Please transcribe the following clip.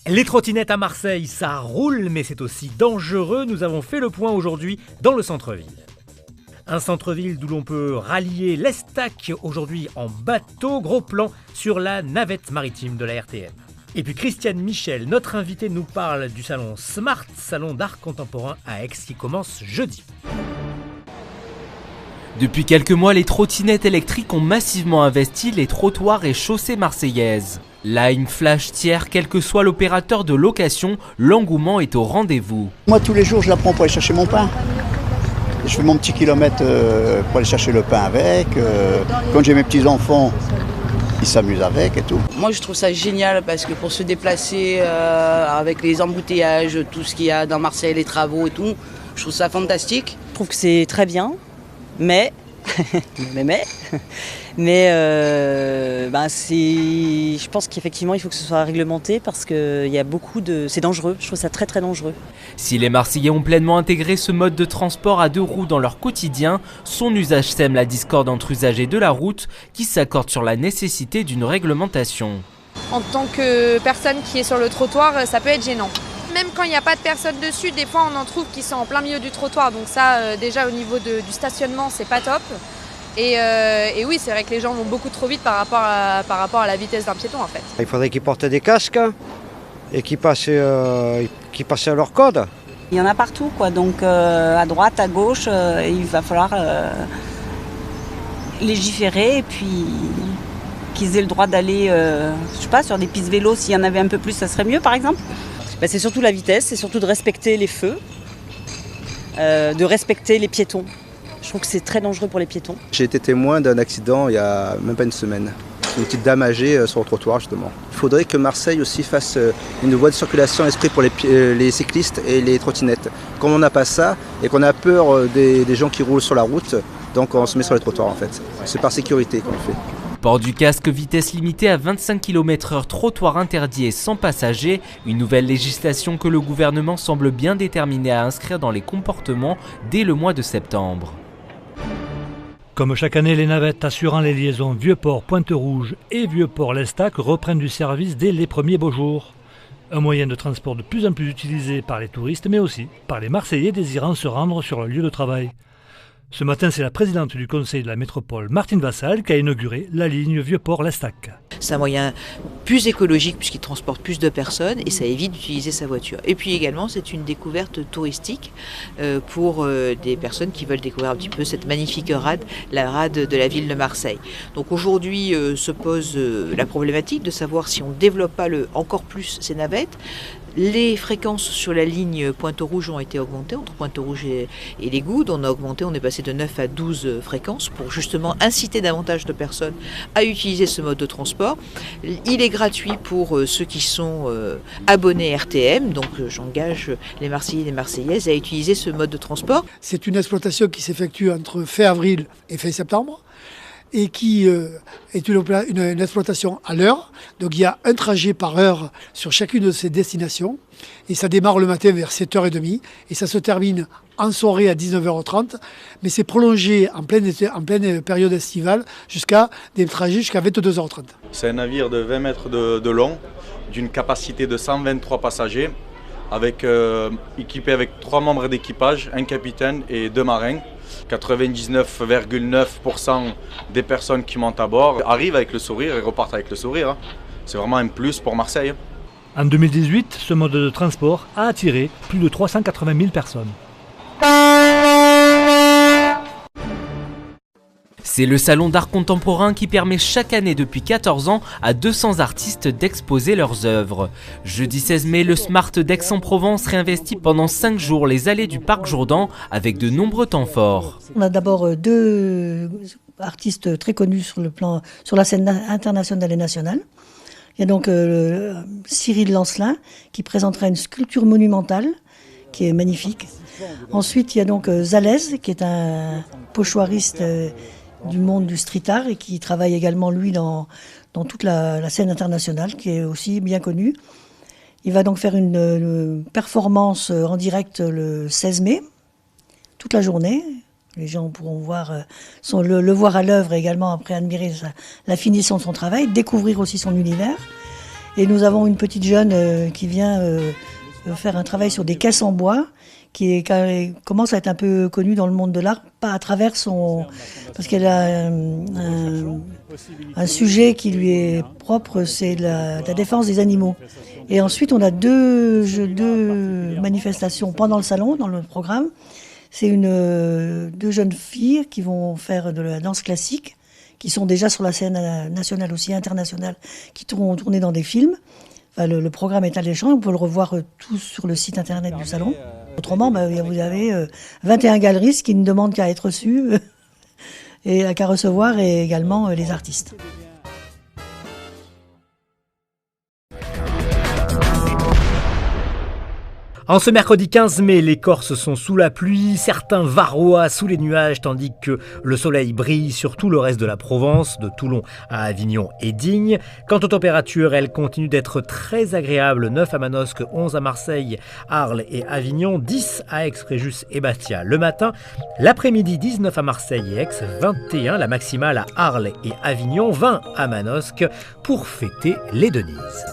Les trottinettes à Marseille, ça roule, mais c'est aussi dangereux. Nous avons fait le point aujourd'hui dans le centre-ville. Un centre-ville d'où l'on peut rallier l'Estac aujourd'hui en bateau. Gros plan sur la navette maritime de la RTM. Et puis Christiane Michel, notre invitée, nous parle du salon Smart, salon d'art contemporain à Aix qui commence jeudi. Depuis quelques mois, les trottinettes électriques ont massivement investi les trottoirs et chaussées marseillaises. Line, Flash, Tiers, quel que soit l'opérateur de location, l'engouement est au rendez-vous. Moi, tous les jours, je la prends pour aller chercher mon pain. Je fais mon petit kilomètre pour aller chercher le pain avec. Quand j'ai mes petits-enfants, ils s'amusent avec et tout. Moi, je trouve ça génial parce que pour se déplacer avec les embouteillages, tout ce qu'il y a dans Marseille, les travaux et tout, je trouve ça fantastique. Je trouve que c'est très bien, mais je pense qu'effectivement il faut que ce soit réglementé parce qu'il y a c'est dangereux, je trouve ça très très dangereux. Si les Marseillais ont pleinement intégré ce mode de transport à deux roues dans leur quotidien, son usage sème la discorde entre usagers de la route qui s'accordent sur la nécessité d'une réglementation. En tant que personne qui est sur le trottoir, ça peut être gênant. Même quand il n'y a pas de personne dessus, des fois on en trouve qui sont en plein milieu du trottoir. Donc ça, déjà au niveau du stationnement, c'est pas top. Et oui, c'est vrai que les gens vont beaucoup trop vite par rapport à la vitesse d'un piéton en fait. Il faudrait qu'ils portent des casques et qu'ils passent à leur code. Il y en a partout, quoi. Donc à droite, à gauche, il va falloir légiférer et puis qu'ils aient le droit d'aller, sur des pistes vélos. S'il y en avait un peu plus, ça serait mieux par exemple. C'est surtout la vitesse, c'est surtout de respecter les feux, de respecter les piétons. Je trouve que c'est très dangereux pour les piétons. J'ai été témoin d'un accident il y a même pas une semaine. Une petite dame âgée sur le trottoir justement. Il faudrait que Marseille aussi fasse une voie de circulation esprit pour les cyclistes et les trottinettes. Comme on n'a pas ça et qu'on a peur des gens qui roulent sur la route, donc on se met sur les trottoirs en fait. C'est par sécurité qu'on le fait. Port du casque, vitesse limitée à 25 km/h, trottoir interdit et sans passagers, une nouvelle législation que le gouvernement semble bien déterminé à inscrire dans les comportements dès le mois de septembre. Comme chaque année, les navettes assurant les liaisons Vieux-Port-Pointe-Rouge et Vieux-Port-L'Estac reprennent du service dès les premiers beaux jours. Un moyen de transport de plus en plus utilisé par les touristes, mais aussi par les Marseillais désirant se rendre sur leur lieu de travail. Ce matin, c'est la présidente du conseil de la métropole, Martine Vassal, qui a inauguré la ligne Vieux-Port-L'Estac. C'est un moyen plus écologique puisqu'il transporte plus de personnes et ça évite d'utiliser sa voiture. Et puis également, c'est une découverte touristique pour des personnes qui veulent découvrir un petit peu cette magnifique rade, la rade de la ville de Marseille. Donc aujourd'hui se pose la problématique de savoir si on ne développe pas encore plus ces navettes. Les fréquences sur la ligne Pointe-Rouge ont été augmentées, entre Pointe-Rouge et les Goudes. On est passé de 9 à 12 fréquences pour justement inciter davantage de personnes à utiliser ce mode de transport. Il est gratuit pour ceux qui sont abonnés RTM, donc j'engage les Marseillais et les Marseillaises à utiliser ce mode de transport. C'est une exploitation qui s'effectue entre fin avril et fin septembre, et qui est une exploitation à l'heure. Donc il y a un trajet par heure sur chacune de ces destinations. Et ça démarre le matin vers 7h30 et ça se termine en soirée à 19h30. Mais c'est prolongé en pleine période estivale jusqu'à des trajets jusqu'à 22h30. C'est un navire de 20 mètres de long, d'une capacité de 123 passagers, équipé avec 3 membres d'équipage, un capitaine et 2 marins. 99,9% des personnes qui montent à bord arrivent avec le sourire et repartent avec le sourire. C'est vraiment un plus pour Marseille. En 2018, ce mode de transport a attiré plus de 380 000 personnes. C'est le salon d'art contemporain qui permet chaque année depuis 14 ans à 200 artistes d'exposer leurs œuvres. Jeudi 16 mai, le Smart d'Aix-en-Provence réinvestit pendant 5 jours les allées du Parc Jourdan avec de nombreux temps forts. On a d'abord 2 artistes très connus sur la scène internationale et nationale. Il y a donc Cyril Lancelin qui présentera une sculpture monumentale qui est magnifique. Ensuite, il y a donc Zalez qui est un pochoiriste du monde du street art et qui travaille également lui dans toute la scène internationale qui est aussi bien connue. Il va donc faire une performance en direct le 16 mai, toute la journée. Les gens pourront le voir à l'œuvre et également après admirer la finition de son travail, découvrir aussi son univers. Et nous avons une petite jeune qui vient faire un travail sur des caisses en bois, qui commence à être un peu connue dans le monde de l'art, pas à travers parce qu'elle a un sujet qui lui est propre, c'est la défense des animaux. Et ensuite, on a deux manifestations pendant le salon, dans le programme. C'est deux jeunes filles qui vont faire de la danse classique, qui sont déjà sur la scène nationale aussi, internationale, qui vont tourner dans des films. Enfin, le programme est alléchant, on peut le revoir tout sur le site internet du salon. Autrement, vous avez 21 galeristes qui ne demandent qu'à être reçus et qu'à recevoir, et également les artistes. En ce mercredi 15 mai, les Corses sont sous la pluie, certains Varois sous les nuages, tandis que le soleil brille sur tout le reste de la Provence, de Toulon à Avignon et Digne. Quant aux températures, elles continuent d'être très agréables, 9 à Manosque, 11 à Marseille, Arles et Avignon, 10 à Aix, Fréjus et Bastia le matin. L'après-midi, 19 à Marseille et Aix, 21 la maximale à Arles et Avignon, 20 à Manosque pour fêter les Denises.